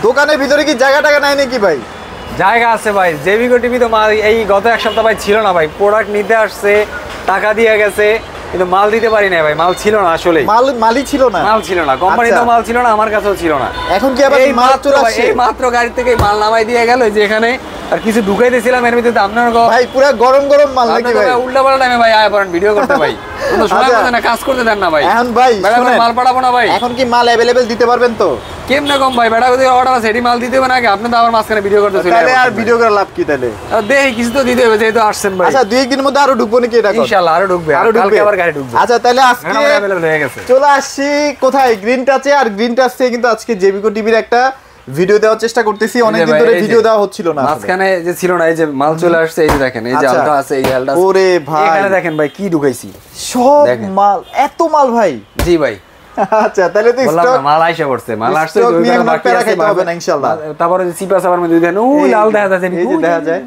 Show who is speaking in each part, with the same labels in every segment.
Speaker 1: দোকানের ভিতরে কি জায়গা টাকা নাই নাকি ভাই?
Speaker 2: জায়গা আছে ভাই। জেবিকো টিভি তো এই গত এক সপ্তাহ ভাই ছিল না ভাই, প্রোডাক্ট নিতে আসছে, টাকা দিয়ে গেছে, কিন্তু মাল দিতে পারি না ভাই, মাল ছিল না আসলে,
Speaker 1: মালই ছিল না,
Speaker 2: মাল ছিল না, কোম্পানিতেও মাল ছিল না, আমার কাছেও ছিল না।
Speaker 1: এখন কি আবার মাল চলে আসছে?
Speaker 2: এই মাত্র গাড়ি থেকে মাল নামাই দিয়ে গেল, যে এখানে আর কিছু ঢুকাই দিয়েছিলাম, এর ভিতরে আপনার
Speaker 1: ভাই পুরো গরম গরম মাল নাকি ভাই?
Speaker 2: উল্টা পাল্টা টাইমে ভাই আয় পড়েন ভিডিও করতে ভাই, কোনো সময় পাবেন না, কাজ করতে দেন না ভাই।
Speaker 1: এখন ভাই
Speaker 2: মাল পাঠাবো না ভাই।
Speaker 1: এখন কি মাল अवेलेबल দিতে পারবেন তো?
Speaker 2: কেমনে কম ভাই, বেটা যদি অর্ডার আছে এডি মাল দিতে হবে না আগে, আপনি তো আমার মাঝখানে ভিডিও করতে চলে
Speaker 1: তাহলে আর ভিডিও করে লাভ কি তাহলে?
Speaker 2: দেখি কিছু তো দিতে হবে, যেহেতু আসছেন ভাই।
Speaker 1: আচ্ছা 2-1 দিনের মধ্যে আরো ঢুকবো নাকি এটা?
Speaker 2: ইনশাআল্লাহ আরো ঢুকবে, কালকে আবার গাড়ি ঢুকবে।
Speaker 1: আচ্ছা তাহলে আজকে
Speaker 2: अवेलेबल হয়ে গেছে।
Speaker 1: চলে আসছি কোথায়? গ্রিন টাচে। আর গ্রিন টাচ থেকে কিন্তু আজকে জেবিকো টিভির একটা ভিডিও দেওয়ার চেষ্টা করতেছি, অনেকদিন ধরে ভিডিও দেওয়া হচ্ছিল না,
Speaker 2: মাঝখানে যে ছিল না, এই যে মাল চলে আসছে, এই যে দেখেন, এই যে আলটা আছে, এই আলটা।
Speaker 1: ওরে ভাই
Speaker 2: এখানে দেখেন ভাই কি ঢুকাইছি,
Speaker 1: সব মাল, এত মাল ভাই।
Speaker 2: জি ভাই।
Speaker 1: আচ্ছা তাহলে তো স্টক
Speaker 2: মাল আইসা পড়ছে, মাল আসছে,
Speaker 1: ওই জন্য বাকি আছে হবে না ইনশাআল্লাহ।
Speaker 2: তারপরে যে সিপাস আবার মধ্যে দেন, ওই লাল দেখা যাচ্ছে,
Speaker 1: এই যে দেখা যায়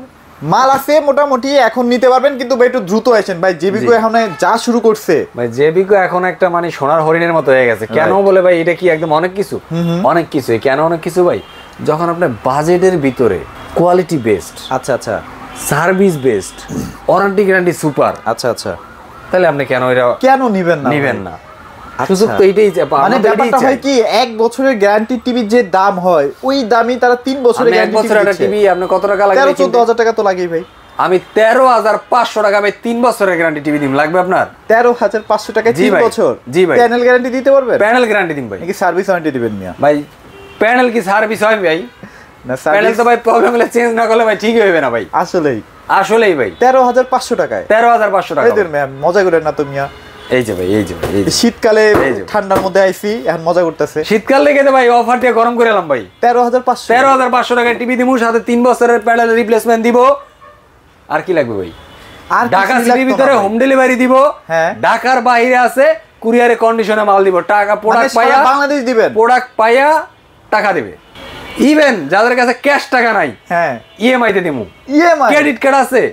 Speaker 1: মাল আছে মোটামুটি, এখন নিতে পারবেন, কিন্তু ভাই একটু দ্রুত আসেন ভাই। জেবিকো এখন যা শুরু করছে ভাই,
Speaker 2: জেবিকো এখন একটা মানে সোনার হরিণের মতো হয়ে গেছে। কেন বলে ভাই, এটা কি একদম অনেক কিছু, অনেক কিছু। কেন অনেক কিছু ভাই? যখন আপনার বাজেটের ভিতরে কোয়ালিটি বেস্ট,
Speaker 1: আচ্ছা আচ্ছা,
Speaker 2: service best, warranty guarantee super,
Speaker 1: আচ্ছা আচ্ছা,
Speaker 2: তাহলে আপনি কেন এটা
Speaker 1: কেন নেবেন না?
Speaker 2: সুযোগ তো এইটাই,
Speaker 1: মানে ব্যাপারটা হয় কি, 1 বছরের গ্যারান্টি টিভির যে দাম হয় ওই দামই তারা 3 বছরের গ্যারান্টি
Speaker 2: টিভি। আপনি কত টাকা লাগবে?
Speaker 1: 13-14 হাজার টাকা তো লাগেই ভাই।
Speaker 2: আমি 13,500 টাকা ভাই 3 বছরের গ্যারান্টি টিভি দিম, লাগবে আপনার?
Speaker 1: 13,500 টাকায় 3 বছর?
Speaker 2: জি ভাই।
Speaker 1: প্যানেল গ্যারান্টি দিতে পারবেন?
Speaker 2: প্যানেল গ্যারান্টি দিম ভাই।
Speaker 1: নাকি সার্ভিস ওয়ারেন্টি দিবেন মিয়া?
Speaker 2: ভাই প্যানেল কি সার্ভিস হয় ভাই?
Speaker 1: না,
Speaker 2: প্যানেল তো ভাই প্রবলেম হলে চেঞ্জ না করলে ভাই ঠিক হবে না ভাই। আসলেই ভাই
Speaker 1: 13,500 টাকায়?
Speaker 2: 13,500 টাকা।
Speaker 1: এদের ম্যাম মজা করেন না তো মিয়া।
Speaker 2: এই যে ভাই, এই যে
Speaker 1: শীতকালে ঠান্ডার মধ্যে আইছি, এখন মজা করতেছে।
Speaker 2: শীতকাল লেগে ভাই অফার দিয়ে গরম করে এলাম ভাই। 13,500 টাকায় টিভি দিমু, সাথে 3 বছরের প্যানেল রিপ্লেসমেন্ট দিব। আর কি লাগবে ভাই? আর ঢাকা সিটির ভিতরে হোম ডেলিভারি দিব, ঢাকার বাইরে আছে কুরিয়ারে কন্ডিশনে মাল দিব, টাকা প্রোডাক্ট পাইয়া
Speaker 1: বাংলাদেশ দিবেন,
Speaker 2: প্রোডাক্ট পাইয়া টাকা দিবে। ইভেন যাদের কাছে ক্যাশ টাকা নাই,
Speaker 1: হ্যাঁ
Speaker 2: ইএমআই তে দিমু, ক্রেডিট কার্ড আছে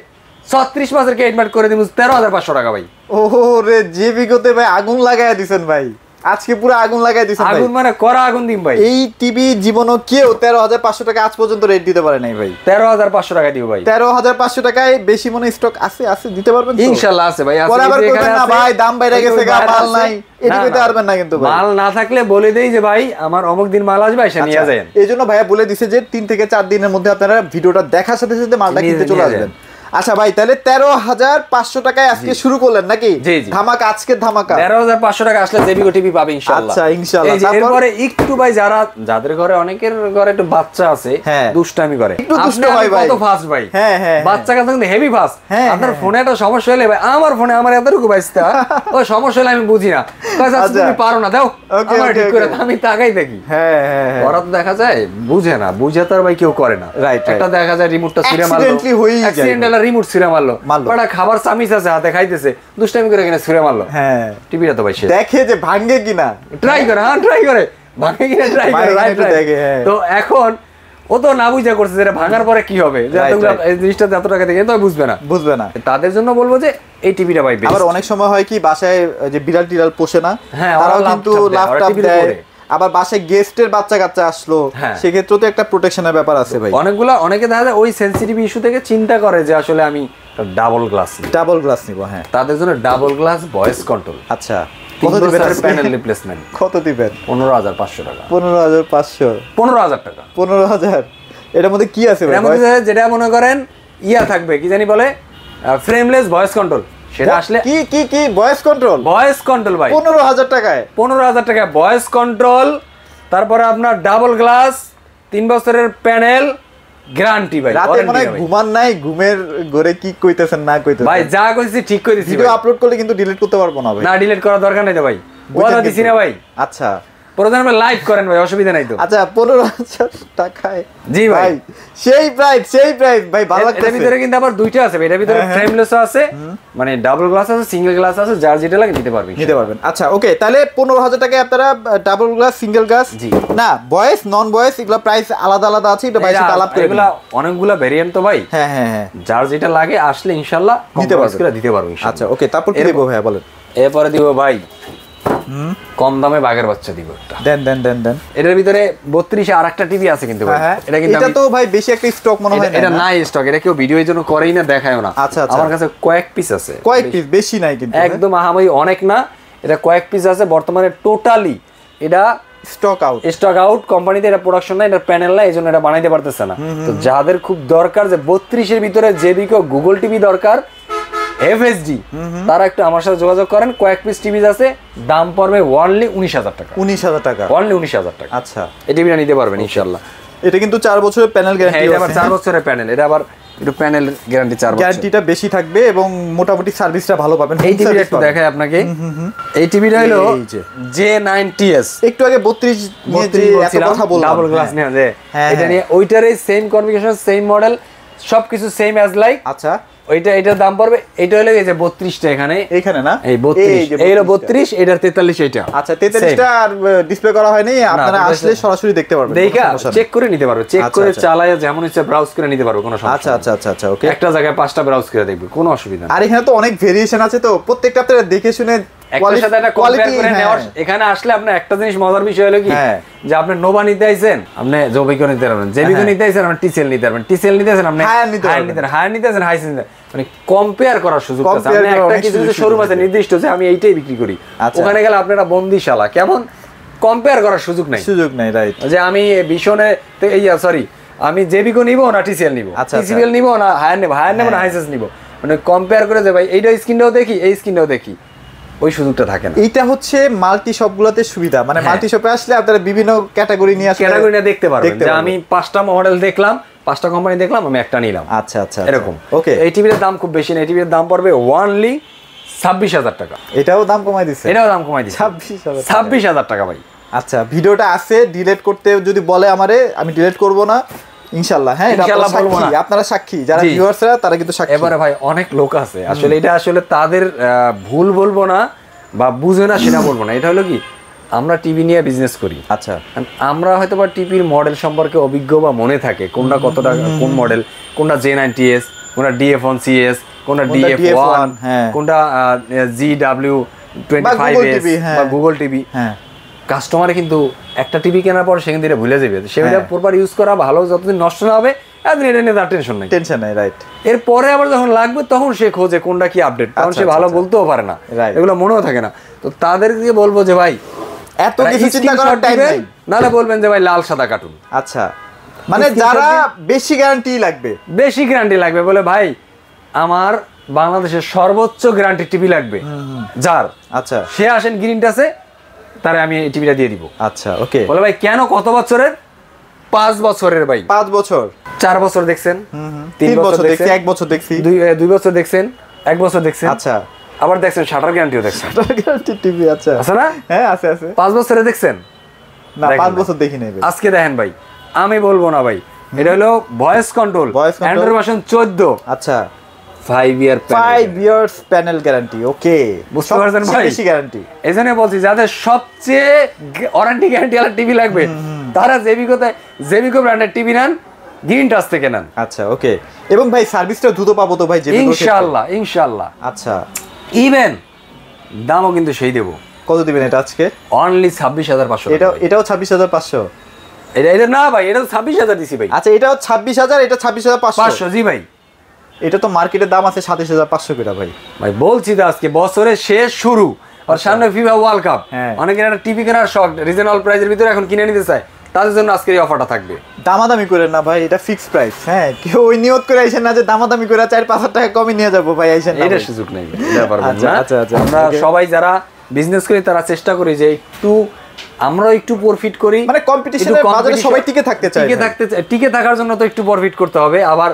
Speaker 2: 36 মাসের ক্রেডিট কার্ড করে দিমু 13,500 টাকা ভাই।
Speaker 1: ওরে জেবিকোতে ভাই আগুন লাগায়া দিবেন ভাই, আজকে পুরো আগুন লাগায়া দিবেন ভাই।
Speaker 2: আগুন মানে করা আগুন দিম ভাই।
Speaker 1: এই টিভি জীবনও কেউ 13,500 টাকা আজ পর্যন্ত রেট দিতে পারে নাই ভাই।
Speaker 2: 13,500 টাকা দিব ভাই।
Speaker 1: 13,500 টাকায় বেশি মনে স্টক আছে দিতে পারবেন তো?
Speaker 2: ইনশাআল্লাহ আছে ভাই।
Speaker 1: পরে আবার কইবেন না ভাই দাম বাইরে গেছে, মাল নাই, এটি কইতে পারবেন না কিন্তু ভাই।
Speaker 2: মাল না থাকলে বলে দেই যে ভাই আমার অমুক দিন মাল আসবে, এসে নিয়ে যাবেন।
Speaker 1: এইজন্য ভাইয়া বলে দিছে যে 3 থেকে 4 দিনের মধ্যে আপনারা ভিডিওটা দেখার সাথে সাথে মালটা কিনতে চলে আসবেন। আচ্ছা ভাই, তাহলে 13,500 টাকায় আজকে শুরু করলেন নাকি? ধামাকা, আজকে ধামাকা
Speaker 2: 13,500 টাকা আসলে জেবিকো টিভি পাবে ইনশাআল্লাহ।
Speaker 1: আচ্ছা ইনশাআল্লাহ।
Speaker 2: এরপরে একটু ভাই যাদের ঘরে, অনেকের ঘরে একটু বাচ্চা আছে, দুষ্টামি করে,
Speaker 1: একটু দুষ্ট হয় ভাই,
Speaker 2: কত ফাস্ট ভাই।
Speaker 1: হ্যাঁ হ্যাঁ,
Speaker 2: বাচ্চা কাছে কিন্তু হেভি ফাস্ট। আপনার ফোনে একটা সমস্যা হলে ভাই, আমার ফোনে আমার এতটুকু বাইসটা ও সমস্যা হলে আমি বুঝি না, তুমি পারো না, দাও আমার ঠিক করে, আমি তাকাই দেখি। হ্যাঁ হ্যাঁ, ওরা তো দেখা যায় বুঝে না, বুঝে তো আর ভাই কেউ করে না। একটা দেখা যায় রিমোটটা ছিঁড়ে মারলো, অ্যাক্সিডেন্টাল রিমোট ছিঁড়ে মারলো, বড় খাবার চামিচ আছে হাতে খাইতেছে, দুষ্টামি করে কিনা ছিঁড়ে মারলো। হ্যাঁ, টিভিটা তো ভাই দেখে যে ভাঙে কিনা, ট্রাই করে, ট্রাই করে ভাঙে কিনা, ট্রাই করে। তো এখন ও তো না বুঝা করছে যেটা ভাঙার পরে কি হবে, এই জিনিসটা এত টাকা দিয়ে তো বুঝবে না। তাদের জন্য বলবো যে এই টিভিটা ভাই বেস্ট।
Speaker 1: আবার অনেক সময় হয় কি, বাসায় যে বিড়াল টিড়াল পোষে না, তারাও কিন্তু ল্যাপটপ দেয়, আবার বাসায় গেস্টের বাচ্চা কাচ্চা আসলো, সেক্ষেত্রে তো একটা প্রোটেকশনের ব্যাপার আছে ভাই।
Speaker 2: অনেকে দেখা যায় ওই সেনসিটিভ ইস্যু থেকে চিন্তা করে যে আসলে আমি ডাবল গ্লাস নিব। হ্যাঁ, তাদের জন্য ডাবল গ্লাস ভয়েস কন্ট্রোল। আচ্ছা, কত দিবেন প্যানেল রিপ্লেসমেন্ট? কত দিবেন? 15,500 টাকা। 15,500 টাকা। 15,000। এটার মধ্যে কি আছে ভাই? এর মধ্যে যেটা মনে করেন ইয়া থাকবে, কি জানি বলে, ফ্রেমলেস ভয়েস কন্ট্রোল। সেটা আসলে কি ভয়েস কন্ট্রোল ভাই 15,000 টাকায়। 15,000 টাকায় ভয়েস কন্ট্রোল, তারপরে আপনার ডাবল গ্লাস, 3 বছরের প্যানেল গ্যারান্টি ভাই। রাতে মনে হয় ঘুমান নাই, ঘুমের ঘরে কি কইতেছেন না কইতেছেন ভাই? যা কইছি ঠিক কই দিছি। ভিডিও আপলোড করলে কিন্তু ডিলিট করতে পারবো না ভাই। না, ডিলিট করার দরকার নাই তো ভাই, বলা দিছি না ভাই। আচ্ছা, প্রয়োজন লাইভ করেন ভাই, অসুবিধা নাই তো। আচ্ছা, 15,000 টাকায়। জি ভাই, সেই প্রাইস ভাই, ভালো লাগছে। এর ভিতরে কিন্তু আবার দুইটা আছে ভাই, এর ভিতরে ফ্রেমলেস আছে, মানে ডাবল গ্লাস আছে, সিঙ্গেল গ্লাস আছে, যার যেটা লাগে নিতে পারবেন। আচ্ছা ওকে, তাহলে 15,000 টাকায় আপনারা ডাবল গ্লাস, সিঙ্গেল গ্লাস, না ভয়েস নন ভয়েস, এগুলা প্রাইস আলাদা আলাদা আছে, এটা ভাইয়ের সাথে আলাপ করে। এগুলা অনেকগুলা ভেরিয়েন্ট তো ভাই। হ্যাঁ হ্যাঁ হ্যাঁ, যার যেটা লাগে আসলে ইনশাআল্লাহ দিতে পারবো। আচ্ছা ওকে, তারপর কি দেব ভাই বলেন? এরপরে দিব ভাই কম দামে বাঘের বাচ্চা দিব একটা।
Speaker 1: দেন দেন দেন দেন।
Speaker 2: এটার ভিতরে 32 আর একটা টিভি আছে কিন্তু ভাই।
Speaker 1: এটা তো ভাই বেশি একটা স্টক মনে হয় না।
Speaker 2: এটা নাই স্টক, এটা কেউ ভিডিওর জন্য করেই না, দেখায়ও না।
Speaker 1: আচ্ছা আচ্ছা,
Speaker 2: আমার কাছে কয়েক পিস আছে,
Speaker 1: কয়েক পিস, বেশি নাই কিন্তু,
Speaker 2: একদম আহামরি অনেক না, এটা কয়েক পিস আছে বর্তমানে। টোটালি এটা স্টক আউট, কোম্পানিতে এটা প্রোডাকশন না, এটা প্যানেল না, এইজন্য এটা বানাইতে পারতেছে না। তো যাদের খুব দরকার যে 32 এর ভিতরে জেবিকো গুগল টিভি দরকার এফএসডি, তারা একটু আমার সাথে যোগাযোগ করেন। কয়েক পিস টিভি আছে, দাম পড়বে অনলি 19,000 টাকা।
Speaker 1: 19,000 টাকা,
Speaker 2: অনলি 19,000 টাকা।
Speaker 1: আচ্ছা,
Speaker 2: এই টিভিটা নিতে পারবেন ইনশাআল্লাহ।
Speaker 1: এটা কিন্তু 4 বছরের প্যানেল গ্যারান্টি আছে।
Speaker 2: এটা আবার 4 বছরের প্যানেল, এটা আবার একটু প্যানেল গ্যারান্টি 4 বছর,
Speaker 1: গ্যারান্টিটা বেশি থাকবে এবং মোটামুটি সার্ভিসটা ভালো পাবেন।
Speaker 2: এই টিভিটা একটু দেখাই আপনাকে। এই টিভিটা হলো J9TS।
Speaker 1: একটু আগে 32 নিয়ে যে এত কথা বললাম,
Speaker 2: ডাবল গ্লাস নিয়ে যে এটা নিয়ে, ওইটারই সেম কনফিগারেশন, সেম মডেল, সবকিছু সেম অ্যাজ লাইক।
Speaker 1: আচ্ছা,
Speaker 2: এটার দাম পড়বে, এটা হলো এই যে 32টা এখানে না, এই 32, এই হলো 32, এটার 43 এটা।
Speaker 1: আচ্ছা, 43টা আর ডিসপ্লে করা হয়নি, আপনারা আসলে সরাসরি দেখতে পারবেন,
Speaker 2: দেখা চেক করে নিতে পারবে, চেক করে চালায় যেমন ইচ্ছা ব্রাউজ করে নিতে পারবে, কোনো সমস্যা।
Speaker 1: আচ্ছা আচ্ছা আচ্ছা আচ্ছা, ওকে।
Speaker 2: একটা জায়গায় 5টা ব্রাউজ করে দেখবে, কোনো অসুবিধা নেই।
Speaker 1: আর এখানে তো অনেক ভেরিয়েশন আছে, তো প্রত্যেকটা আপনারা দেখে শুনে
Speaker 2: একটার সাথে একটা কম্পেয়ার করে নেওয়ার। এখানে আসলে আপনি একটা জিনিস মজার বিষয় হলো কি, যে আপনি নোভা নিতে আইছেন, আপনি জেবিকো নিতে পারবেন, জেবিকো নিতে আইছেন আপনি টিসিএল নিতে পারবেন, টিসিএল নিতে আইছেন আপনি হায়ার নিতে আইছেন, হাইসেন নিতে, মানে কম্পেয়ার করার সুযোগ আছে। আপনি একটা কিছু শোরুম আছে নির্দিষ্ট যে আমি এইটাই বিক্রি করি, ওখানে গেলে আপনারা বন্দিশালা, কেমন কম্পেয়ার করার সুযোগ নাই, রাইট। যে আমি ভীষণে সরি আমি জেবিকো নিব না টিসিএল নিব, টিসিএল নিব না হায়ার নেব না হাইসেস নিব, মানে কম্পেয়ার করে যে ভাই এইটা স্ক্রিনটাও দেখি, এই স্ক্রিনটাও দেখি, ওই সুযোগটা থাকে না।
Speaker 1: এইটা হচ্ছে মাল্টি শপগুলোতে সুবিধা, মানে মাল্টি শপে আসলে আপনারা বিভিন্ন ক্যাটাগরি নিয়ে দেখতে পারবেন,
Speaker 2: যে আমি 5টা মডেল দেখলাম, 5টা কোম্পানি দেখলাম, আমি একটা নিলাম।
Speaker 1: আচ্ছা আচ্ছা,
Speaker 2: এরকম।
Speaker 1: ওকে,
Speaker 2: এই টিভির দাম খুব বেশি না, এই টিভির দাম পড়বে অনলি 26,000 টাকা।
Speaker 1: এটাও দাম কমাই দিছে,
Speaker 2: 26,000 টাকা ভাই।
Speaker 1: আচ্ছা, ভিডিওটা আছে, ডিলিট করতে যদি বলে আমারে, আমি ডিলিট করব না ইনশাআল্লাহ। হ্যাঁ,
Speaker 2: ইনশাআল্লাহ বলবো না,
Speaker 1: আপনারা সাক্ষী, যারা ভিউয়ার্সরা তারা কিন্তু সাক্ষী।
Speaker 2: এবারে ভাই অনেক লোক আছে আসলে, এটা আসলে তাদের ভুল বলবো না বা বুঝে না সেটা বলবো না, এটা হলো কি আমরা টিভি নিয়ে বিজনেস করি।
Speaker 1: আচ্ছা,
Speaker 2: আমরা হয়তো বা টিভির মডেল সম্পর্কে অভিজ্ঞ বা মনে থাকে, কোনটা কত টাকা, কোন মডেল, কোনটা J9TS, কোনটা DF1CS, কোনটা DF1, কোনটা GW25S বা গুগল টিভি। কাস্টমারে কিন্তু একটা টিভি কেনার পর সেখান থেকে ভুলে যাবে, সেটা প্রপার ইউজ করা ভালো, যতদিন নষ্ট না হবে এতদিন এটা নিয়ে তার টেনশন নাই, রাইট। এরপরে আবার যখন লাগবে তখন সে খোঁজে কোনটা কি আপডেট, তখন সে ভালো বলতেও পারে না, এগুলো মনেও থাকে না। তো তাদেরকে বলবো যে ভাই
Speaker 1: এত কিছু চিন্তা করার টাইম নাই,
Speaker 2: নাহলে বলবেন যে ভাই লাল সাদা কার্টুন।
Speaker 1: আচ্ছা, মানে যারা বেশি গ্যারান্টি লাগবে বলে ভাই আমার বাংলাদেশের সর্বোচ্চ গ্যারান্টি টিভি লাগবে যার, আচ্ছা সে আসেন গ্রিন টাচে, তারে আমি এই টিভিটা দিয়ে দিব। আচ্ছা, ওকে।
Speaker 2: বলে ভাই কেন, কত বছরের? 5 বছরের ভাই।
Speaker 1: 5 বছর,
Speaker 2: 4 বছর দেখছেন,
Speaker 1: 3 বছর দেখছি, 1 বছর দেখছি,
Speaker 2: 2 বছর দেখছেন, 1 বছর দেখছেন,
Speaker 1: আচ্ছা
Speaker 2: আবার দেখছেন শাটার গ্যারান্টিও দেখছেন,
Speaker 1: শাটার গ্যারান্টি টিভি আছে
Speaker 2: না?
Speaker 1: হ্যাঁ, আছে
Speaker 2: 5 বছরে দেখছেন
Speaker 1: না? 5 বছর দেখি নাই।
Speaker 2: আজকে দেখেন ভাই, আমি বলবো না ভাই, এটা হলো ভয়েস কন্ট্রোল, অ্যান্ড্রয়েড ভার্সন 14।
Speaker 1: আচ্ছা,
Speaker 2: 5 ইয়ার্স প্যানেল
Speaker 1: গ্যারান্টি, ওকে,
Speaker 2: বুঝতে পারছেন ভাই,
Speaker 1: বেশি গ্যারান্টি।
Speaker 2: এজন্য বলছি যাদের সবচেয়ে ওয়ারেন্টি গ্যারান্টি ওয়ালা টিভি লাগবে তারা জেবিকো ব্র্যান্ডের টিভি নেন, গ্রিন টাচ থেকে নেন।
Speaker 1: আচ্ছা, ওকে। এবং ভাই সার্ভিসটা দ্রুত পাবো তো ভাই জেবিকো?
Speaker 2: ইনশাআল্লাহ।
Speaker 1: আচ্ছা,
Speaker 2: ইভেন দামও কিন্তু সেই দেব।
Speaker 1: কত দিবেন এটা আজকে?
Speaker 2: অনলি 26,500।
Speaker 1: এটাও 26,500?
Speaker 2: এটা না ভাই, এটা তো 26,000 দিছি ভাই।
Speaker 1: আচ্ছা, এটাও 26,000, এটা 26,500।
Speaker 2: জি ভাই,
Speaker 1: এটা তো মার্কেটের দাম আছে 27,500 করে ভাই।
Speaker 2: বলছি তো আজকে বছরের শেষ শুরু, আর সামনে ফিফা ওয়ার্ল্ড কাপ, অনেকের একটা টিভি কেনার শখ, রিজনেবল প্রাইসের ভিতরে এখন কিনে নিতে চায়, তাদের জন্য আজকের এই অফারটা থাকবে।
Speaker 1: দামাদামি করেন না ভাই, এটা ফিক্সড প্রাইস। হ্যাঁ, কেউ ওই নিয়ত করে আইছেন না যে দামাদামি করে 4-5 টাকা কমই নিয়ে যাবো ভাই, আইছেন না,
Speaker 2: এটা সুযোগ নেই। আচ্ছা, আমরা সবাই যারা বিজনেস করি তারা চেষ্টা করি যে আমরা একটু প্রফিট করি,
Speaker 1: মানে কম্পিটিশনের বাজারে সবাই টিকে থাকতে চায়,
Speaker 2: টিকে থাকার জন্য তো একটু প্রফিট করতে হবে। আবার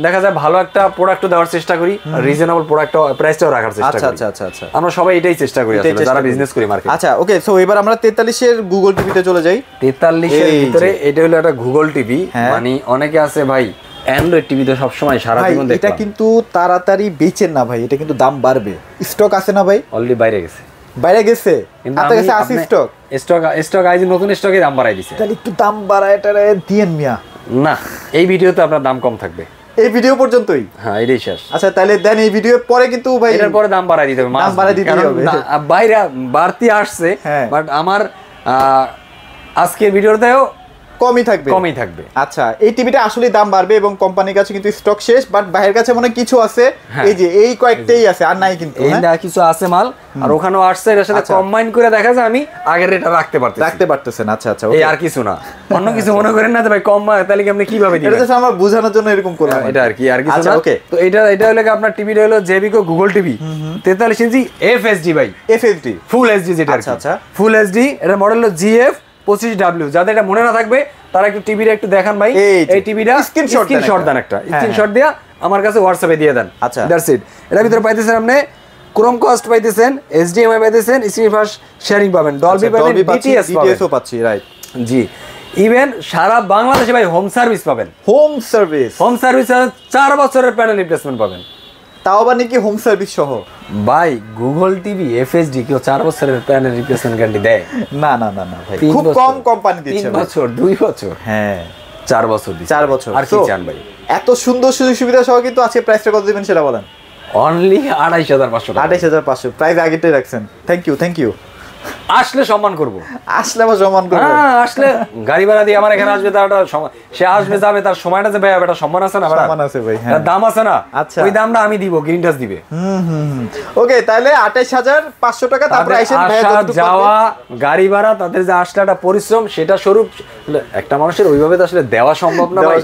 Speaker 2: দেখা যায় ভালো একটা প্রোডাক্টও দেওয়ার চেষ্টা করি, রিজনেবল প্রোডাক্ট প্রাইসটাও রাখার চেষ্টা করি। আচ্ছা, আমরা সবাই এটাই চেষ্টা করি আসলে যারা বিজনেস করি মার্কেট।
Speaker 1: আচ্ছা, ওকে। সো এবার আমরা 43 এর গুগল টিভিতে চলে যাই।
Speaker 2: 43 এর ভিতরে এটা হলো একটা গুগল টিভি, মানে অনেকে আছে ভাই অ্যান্ড্রয়েড টিভি তো সবসময় সারা জীবন দেখে,
Speaker 1: এটা কিন্তু তাড়াতাড়ি বেচেন না ভাই, এটা কিন্তু দাম বাড়বে। স্টক আছে না ভাই?
Speaker 2: অলরেডি বাইরে গেছে,
Speaker 1: আপনার কাছে আছে
Speaker 2: স্টক আইজি, নতুন স্টকে দাম বাড়াই দিছে।
Speaker 1: তাহলে একটু দাম বাড়ায় এটা দিয়েন মিয়া।
Speaker 2: না, এই ভিডিওতে আপনার দাম কম থাকবে। এই ভিডিও পর্যন্তই?
Speaker 1: হ্যাঁ এটাই শেষ।
Speaker 2: আচ্ছা তাহলে দেন এই ভিডিও পরে কিন্তু ভাই
Speaker 1: এটার পরে দাম বাড়াই দিতে হবে,
Speaker 2: দাম বাড়াই দিতে হবে,
Speaker 1: বাইরে বাড়তি আসছে বাট আমার আজকের ভিডিওতেও কমই থাকবে।
Speaker 2: আচ্ছা এই টিভিটা আসলে দাম বাড়বে এবং কোম্পানির কাছে কিন্তু স্টক শেষ, বাট বাইরের কাছে মনে কিছু আছে, এই যে এই কয়েকটাই আছে আর নাই কিন্তু,
Speaker 1: এই না কিছু আছে মাল আর ওখানেও আসছে, এর সাথে কম্বাইন করে দেখা যায় আমি আগের রেটটা রাখতে পারতেছেন।
Speaker 2: আচ্ছা আচ্ছা
Speaker 1: এই আর কিছু না, অন্য কিছু মনে করেন না ভাই কম, তাহলে কি আপনি কিভাবে দিবেন?
Speaker 2: এটা জাস্ট আমার বোঝানোর জন্য এরকম করলাম,
Speaker 1: এটা আর কি, আর কিছু না। তো এটা হলো আপনার টিভিটা হলো জেবিকো গুগল টিভি 43 ইঞ্চি এফএসডি ভাই,
Speaker 2: এফএসডি ফুল এইচডি যেটা।
Speaker 1: আচ্ছা ফুল এইচডি, এটা মডেল হলো জিএফ 25W। যাদের এটা মনে না থাকবে তারা একটু টিভিটা একটু দেখান ভাই, এই টিভিটা স্ক্রিনশট দেন, একটা স্ক্রিনশট দিয়া আমার কাছে হোয়াটসঅ্যাপে দিয়ে দেন।
Speaker 2: আচ্ছা
Speaker 1: দ্যাটস ইট। এর ভিতরে পাইতেছেন আপনি ক্রোমকাস্ট পাইতেছেন, এইচডিএমআই পাইতেছেন, স্ক্রিন ফাস্ট শেয়ারিং পাবেন, ডলবি পাবেন,
Speaker 2: ডিটিএসও পাচ্ছি, রাইট
Speaker 1: জি। ইভেন সারা বাংলাদেশে ভাই হোম সার্ভিস পাবেন,
Speaker 2: হোম সার্ভিস
Speaker 1: 4 বছরের প্যানেল রিপ্লেসমেন্ট পাবেন,
Speaker 2: তাও আবার নাকি হোম সার্ভিস সহ।
Speaker 1: ভাই গুগল টিভি এফএসডি কেউ 4 বছরের প্যানেল রিপ্লেসমেন্ট গ্যারান্টি দেয়?
Speaker 2: না না না না ভাই, খুব কম কোম্পানি দিচ্ছে।
Speaker 1: 3 বছর 2 বছর,
Speaker 2: হ্যাঁ
Speaker 1: 4 বছর দিচ্ছে,
Speaker 2: 4 বছর।
Speaker 1: আর কি চান ভাই?
Speaker 2: এত সুন্দর সুযোগ সুবিধা সহ কিন্তু আজকে প্রাইসটা কত দিবেন সেটা বলেন।
Speaker 1: অনলি 28500 টাকা।
Speaker 2: 28500 প্রাইস আগেটাই রাখছেন। Thank you.
Speaker 1: আসলে সম্মান করব,
Speaker 2: আসলে আবার সম্মান করব।
Speaker 1: হ্যাঁ আসলে গাড়ি ভাড়া দিয়ে আমার এখানে আসবে, তার সে আসবে যাবে, তার সময়টা যে ভাই একটা সম্মান আছে না,
Speaker 2: সম্মান আছে ভাই, হ্যাঁ
Speaker 1: দাম আছে না।
Speaker 2: আচ্ছা
Speaker 1: ওই দামটা আমি দিব, গ্রিন টাচ দিবে।
Speaker 2: ওকে তাহলে 28500 টাকা। তারপরে আইসেন ভাই,
Speaker 1: যাওয়া গাড়ি ভাড়া, তাদের যে আসলাটা পরিশ্রম, সেটা স্বরূপ একটা মানুষের ওইভাবে তো আসলে দেওয়া সম্ভব না ভাই।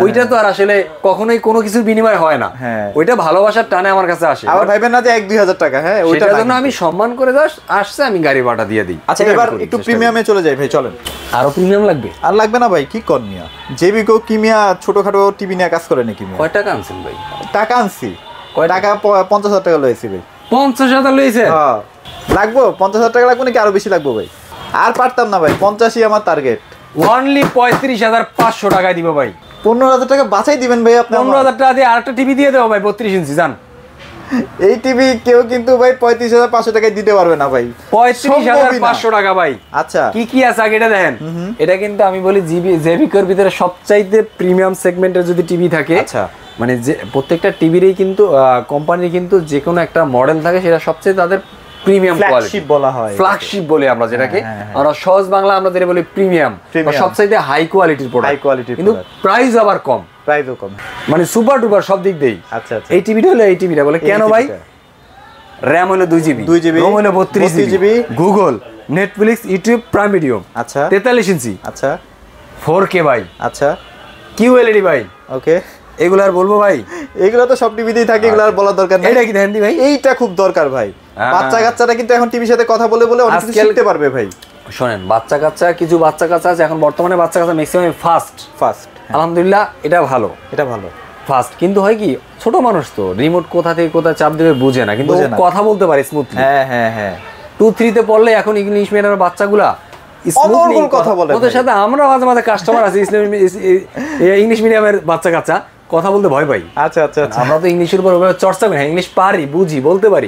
Speaker 1: ওইটা তো আর আসলে কখনোই কোনো কিছুর বিনিময় হয় না, ওইটা ভালোবাসার টানে আমার কাছে আসে।
Speaker 2: আবার ভাইবেন না যে 1-2000 টাকা, হ্যাঁ
Speaker 1: ওইটার জন্য আমি সম্মান করে আসছে, আমি গাড়ি ভাড়া দিয়ে দিই।
Speaker 2: আচ্ছা এবার একটু প্রিমিয়ামে চলে যাই ভাই, চলেন।
Speaker 1: আরো প্রিমিয়াম লাগবে?
Speaker 2: আর লাগবে না ভাই, কি কর মিয়া, জেবিকো কিমিয়া ছোটখাটো টিভি নিয়ে কাজ করে নাকি?
Speaker 1: কয় টাকা আনছেন ভাই?
Speaker 2: টাকা আনছি টাকা 50,000 টাকা লইছি ভাই।
Speaker 1: 50,000 লইছে?
Speaker 2: হ্যাঁ লাগবো 50,000 টাকা লাগবে নাকি আরো বেশি লাগবে ভাই? আর পারতাম না ভাই, 85 আমার টার্গেট।
Speaker 1: অনলি 35,500 টাকায় দিব ভাই।
Speaker 2: 15,000 টাকা বাঁচাই দিবেন ভাই আপনি?
Speaker 1: 15,000 টাকা দিয়ে আরেকটা টিভি দিয়ে দেবো ভাই, 32 ইঞ্চি জান।
Speaker 2: এই টিভি কেউ কিন্তু ভাই 35,500 টাকায় দিতে পারবে না ভাই।
Speaker 1: 35,500 টাকা ভাই।
Speaker 2: আচ্ছা
Speaker 1: কি আছে আগে এটা দেখেন। এটা কিন্তু আমি বলি জেবিকোর ভিতরে সবচাইতে প্রিমিয়াম সেগমেন্টের যদি টিভি থাকে, আচ্ছা মানে যে প্রত্যেকটা টিভিরই কিন্তু কোম্পানির কিন্তু যে কোনো একটা মডেল থাকে, সেটা সবচেয়ে তাদের প্রিমিয়াম কোয়ালিটি বলা হয়, ফ্ল্যাগশিপ বলি আমরা যেটাকে। আমরা সহজ বাংলা আমরা যেটা বলি প্রিমিয়াম, সবচাইতে হাই কোয়ালিটির প্রোডাক্ট, কিন্তু প্রাইস আবার কম,
Speaker 2: প্রাইসও কম,
Speaker 1: মানে সুপার ডুপার সব দিক দেই। আচ্ছা এই টিভিটা হলো, এই টিভিটা বলে কেন ভাই? র‍্যাম হলো 2GB, রোম হলো 32GB, Google, Netflix, YouTube, prime video, আচ্ছা 43 ইঞ্চি, আচ্ছা 4K ভাই, আচ্ছা QLED ভাই। ওকে এগুলো আর বলবো ভাই? এগুলো তো সব টিভিতেই থাকে, এগুলো আর বলার দরকার নেই। এটা কি দেন দি ভাই? এইটা খুব দরকার ভাই, বাচ্চা-কাচ্চারা কিন্তু এখন টিভির সাথে কথা বলে অনেক কিছু শিখতে পারবে ভাই। শুনেন কিছু বাচ্চা কাচ্চা আছে এখন, বর্তমানে বাচ্চা কাচ্চা ম্যাক্সিমাম ফাস্ট, আলহামদুলিল্লাহ এটা ভালো ফাস্ট, কিন্তু হয় কি ছোট মানুষ তো রিমোট কোথা থেকে কোথায় চাপ দেবে বুঝে না, কিন্তু কথা বলতে পারে স্মুথলি। হ্যাঁ 2-3 তে পড়লে এখন ইংলিশ মিডিয়ামের বাচ্চাগুলা স্মুথলি কথা বলে। ওদের সাথে আমরা মাঝে মাঝে কাস্টমার আছে ইংলিশ মিডিয়ামের বাচ্চা কাচ্চা, কথা বলতে ভয় পাই। আচ্ছা আমরা তো ইংলিশের উপর ওইভাবে চর্চা করি, ইংলিশ পারি, বুঝি, বলতে পারি,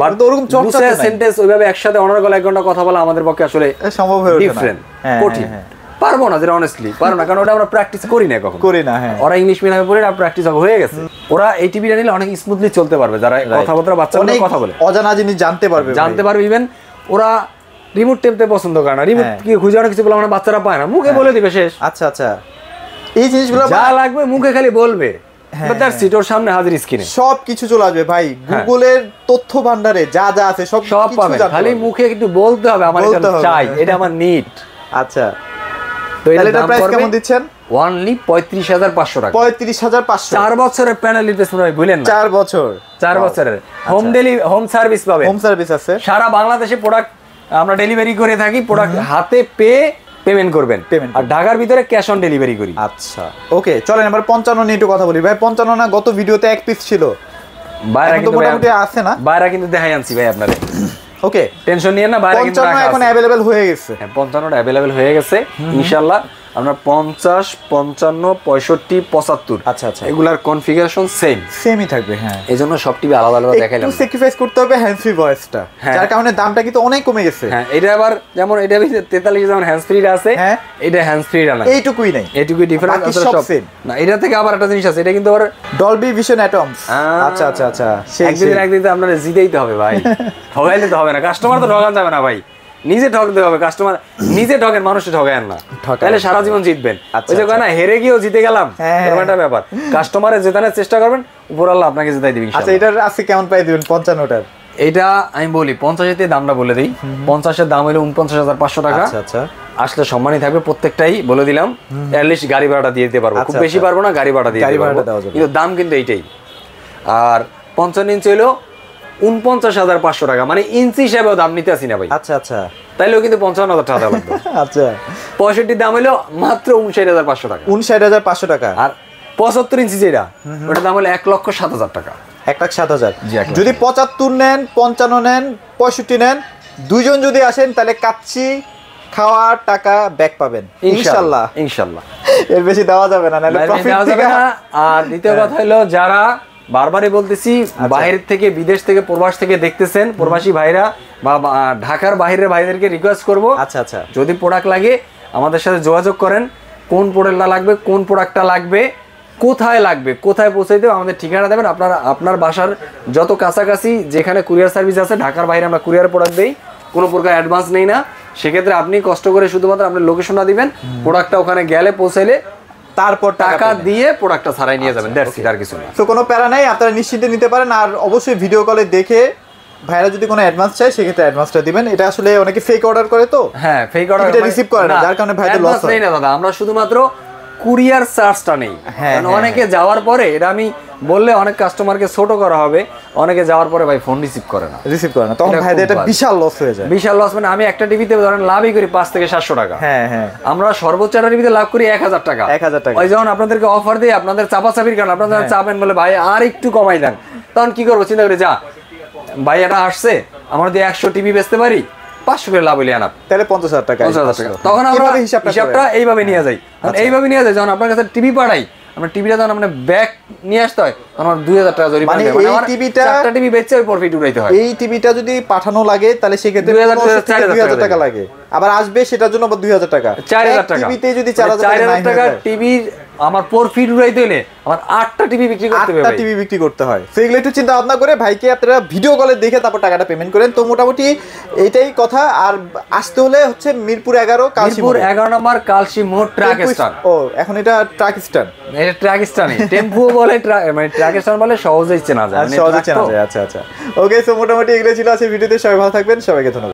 Speaker 1: বাট ওরকম চর্চা সেন্টেন্স ওইভাবে একসাথে অনার গলা 1 ঘন্টা কথা বলা আমাদের পক্ষে আসলে সম্ভব হয়ে ওঠে না, ডিফারেন্ট, কঠিন, পারবো না, যেটা অনেস্টলি পারবো না, কারণ ওটা আমরা প্র্যাকটিস করি না, কখনো করি না। ওরা ইংলিশ মিডিয়ামে পড়ে আর প্র্যাকটিস হয়ে গেছে, ওরা এই টিভিটা নিলে অনেক স্মুথলি চলতে পারবে, যারা কথাবার্তা বাচ্চারা কথা বলে, অজানা জিনিস জানতে পারবে। ইভেন ওরা রিমোট টেপতে পছন্দ করে না, রিমোট কি খুঁজে অনেক কিছু বলে আমরা বাচ্চারা পায় না, মুখে বলে দিবে শেষ। আচ্ছা এই জিনিসগুলো যা লাগবে মুখে খালি বলবে, ওর সামনে হাজির স্ক্রিনে সব কিছু চলে আসবে ভাই। গুগলের তথ্য ভান্ডারে যা যা আছে সব পাবে, খালি মুখে একটু বলতে হবে আমার এটা চাই, এটা আমার নিড। আচ্ছা তো এটার প্রাইস কেমন দিচ্ছেন? অনলি 35,500 টাকা। 35,500, 4 বছরের প্যানেল রিপ্লেসমেন্ট ভাই, বলেন না 4 বছরের হোম সার্ভিস পাবে, হোম সার্ভিস আছে সারা বাংলাদেশে। প্রোডাক্ট আমরা ডেলিভারি করে থাকি, প্রোডাক্ট হাতে পেমেন্ট করবেন, আর ঢাকার ভিতরে ক্যাশ অন ডেলিভারি করি। আচ্ছা ওকে চলেন এবার 55 নিয়ে একটু কথা বলি ভাই। 55 না গত ভিডিওতে 1 পিস ছিল, বাইরে কিন্তু মোটামুটি আছে না? বাইরে কিন্তু দেখাই আনছি ভাই আপনারে। ওকে টেনশন নিয়েন না, বাইরে কিন্তু রাখা আছে, এখন अवेलेबल হয়ে গেছে। হ্যাঁ 55টা अवेलेबल হয়ে গেছে ইনশাআল্লাহ। আপনার 50, 55, 65, 75।
Speaker 2: আচ্ছা আচ্ছা,
Speaker 1: এগুলার কনফিগারেশন সেমই
Speaker 2: থাকবে। হ্যাঁ,
Speaker 1: এইজন্য সব টিভি আলাদা আলাদা দেখাইলাম।
Speaker 2: একটু স্যাক্রিফাইস করতে হবে হ্যান্ড ফ্রি ভয়েসটা, যার কারণে দামটা কিন্তু অনেক কমে গেছে।
Speaker 1: হ্যাঁ, এটা আবার যেমন এটা 43 যেমন হ্যান্ড ফ্রিটা আছে,
Speaker 2: হ্যাঁ
Speaker 1: এটা হ্যান্ড ফ্রিটা না,
Speaker 2: এইটুকুই নাই,
Speaker 1: এইটুকুই ডিফারেন্স আছে সব সেম না। এটা থেকে আবার একটা জিনিস আছে, এটা কিন্তু আবার
Speaker 2: ডলবি ভিশন অ্যাটমস। আচ্ছা আচ্ছা আচ্ছা,
Speaker 1: একদিন আপনারা জিতেইতে হবে ভাই, ঠগাইলে তো হবে না, কাস্টমার তো ঠগান যাবে না ভাই, নিজে ঠকতে হবে। কাস্টমার নিজে ঠকেন, মানুষ ঠগায়েন না, তাহলে সারা জীবন জিতবেন। ওই যে কয় না হেরে গিয়েও জিতে গেলাম, এরকম একটা ব্যাপার। কাস্টমারে জেতানোর চেষ্টা করবেন, উপর আল্লাহ আপনাকে জেতাই দিবেন।
Speaker 2: আচ্ছা, এটার আজকে কেমন প্রাইস দিবেন 55টার?
Speaker 1: এটা আমি বলি 50-এর দামটা বলে দিই। 50-এর দাম হলো 49,500 টাকা।
Speaker 2: আচ্ছা আচ্ছা, আসলে
Speaker 1: সম্মানই থাকবে প্রত্যেকটাই, বলে দিলাম। এটলিস্ট গাড়ি ভাড়াটা দিয়ে দিতে পারবো, খুব বেশি পারবো না, গাড়ি ভাড়া দিয়ে দিতে পারবো, কিন্তু দাম কিন্তু এইটাই। আর 55 ইঞ্চি হলো 49,500 টাকা, মানে ইঞ্চি হিসাবেও দাম নিতে আসি না ভাই।
Speaker 2: আচ্ছা আচ্ছা,
Speaker 1: তাইলেও কিন্তু 55,000 টাকা লাগবে।
Speaker 2: আচ্ছা,
Speaker 1: 65 দাম হলো মাত্র 59,500 টাকা।
Speaker 2: 59,500 টাকা।
Speaker 1: আর 75 ইঞ্চি যেটা, ওটার দাম হলো 1,07,000 টাকা।
Speaker 2: 1,07,000। যদি 75 নেন, 55 নেন, 65 নেন, দুইজন যদি আসেন, তাহলে কাচ্চি খাওয়ার টাকা ব্যাক পাবেন ইনশাআল্লাহ।
Speaker 1: ইনশাআল্লাহ,
Speaker 2: এর বেশি দেওয়া যাবে না, নাহলে প্রফিট থেকে।
Speaker 1: আর দ্বিতীয় কথা হলো, যারা বারবারই বলতেছি, বাইরে থেকে, বিদেশ থেকে, প্রবাস থেকে দেখতেছেন, প্রবাসী ভাইরা বা ঢাকার বাইরের ভাইদেরকে রিকোয়েস্ট করব,
Speaker 2: আচ্ছা আচ্ছা,
Speaker 1: যদি প্রোডাক্ট লাগে আমাদের সাথে যোগাযোগ করেন। কোন প্রোডাক্টটা লাগবে, কোন প্রোডাক্টটা লাগবে, কোথায় লাগবে, কোথায় পৌঁছে দেবো, আমাদের ঠিকানা দেবেন। আপনার বাসার যত কাছাকাছি যেখানে কুরিয়ার সার্ভিস আছে, ঢাকার বাইরে আমরা কুরিয়ার প্রোডাক্ট দিই, কোনো প্রকার অ্যাডভান্স নেই না। সেক্ষেত্রে আপনি কষ্ট করে শুধুমাত্র আপনার লোকেশনটা দিবেন, প্রোডাক্টটা ওখানে গেলে পৌঁছাইলে তারপর টাকা দিয়ে প্রোডাক্টটা ছাড়াই নিয়ে যাবেন। দ্যাটস ইট, আর কিছু না।
Speaker 2: তো কোনো প্যারা নাই, আপনারা নিশ্চিন্তে নিতে পারেন। আর অবশ্যই ভিডিও কলে দেখে ভাইরা যদি কোনো অ্যাডভান্স চায়, সেক্ষেত্রে অ্যাডভান্সটা দিবেন। এটা আসলে অনেকে ফেক অর্ডার করে, তো
Speaker 1: হ্যাঁ, ফেক অর্ডার
Speaker 2: রিসিভ করে না, যার কারণে ভাইদের লস হয়।
Speaker 1: না দাদা, আমরা শুধুমাত্র কুরিয়ার চার্জটা নেই। অনেকে যাওয়ার পরে, এটা আমি বললে অনেক কাস্টমারকে ছোট করা হবে, অনেকে যাওয়ার পরে ভাই ফোন রিসিভ করে না,
Speaker 2: তখন ভাইদের এটা বিশাল লস হয়ে যায়।
Speaker 1: বিশাল লস, মানে আমি একটা টিভিতে ধরেন লাভই করি 5 থেকে 700 টাকা।
Speaker 2: হ্যাঁ হ্যাঁ, আমরা
Speaker 1: সর্বোচ্চ একটা টিভিতে লাভ করি 1,000 টাকা।
Speaker 2: 1,000 টাকা।
Speaker 1: ওই যখন আপনাদেরকে অফার দিই, আপনাদের চাপাচাপির কারণে আপনারা চাবেন, বলে ভাই আর একটু কমাই দেন, তখন কি করবো চিন্তা করে, যা ভাই এটা আসছে, আমরা যদি 100 টিভি বেচতে পারি, 500 করে লাভ হইলে আনা,
Speaker 2: তাহলে 50,000 টাকা।
Speaker 1: তখন আমরা হিসাবটা এইভাবে নিয়ে যাই। এইভাবে নিয়ে যাই, যখন আপনার কাছে টিভি পাঠাই, আমরা টিভিটা যখন আমরা ব্যাক নিয়ে আসতে হয়, তখন আমার 2,000 টাকা জরিমানা।
Speaker 2: মানে এই টিভিটা,
Speaker 1: একটা টিভি বেচে ওই প্রফিট উঠাইতে হয়।
Speaker 2: এই টিভিটা যদি পাঠানো লাগে, তাহলে সেক্ষেত্রে 2,000 টাকা লাগে। আবার আসবে সেটার জন্য 2,000 টাকা,
Speaker 1: 4,000 টাকা।
Speaker 2: টিভিতে যদি 4,000
Speaker 1: টাকা টিভি আমার প্রফিট উঠাইতে হলে আমার 8টা টিভি বিক্রি করতে হবে,
Speaker 2: 8টা টিভি বিক্রি করতে হয়। সেগুলো একটু চিন্তা ভাবনা করে ভাইকে আপনারা ভিডিও কলে দেখে তারপর টাকাটা পেমেন্ট করেন। তো মোটামুটি এইটাই কথা। আর আসতে হলে হচ্ছে মিরপুর 11,
Speaker 1: মিরপুর 11 নম্বর কালসি মোড়, ট্রাক স্ট্যান্ড।
Speaker 2: ও, এখন এটা ট্রাক স্ট্যান্ড,
Speaker 1: এটা ট্রাক স্ট্যান্ড, টেম্পো বলে, মানে ট্রাক স্ট্যান্ড বলে, সহজেই চেনা যায়,
Speaker 2: সহজেই চেনা যায়। আচ্ছা আচ্ছা, ওকে। সো মোটামুটি এগুলো ছিল আজকের ভিডিওতে। সবাই ভালো থাকবেন, সবাইকে ধন্যবাদ।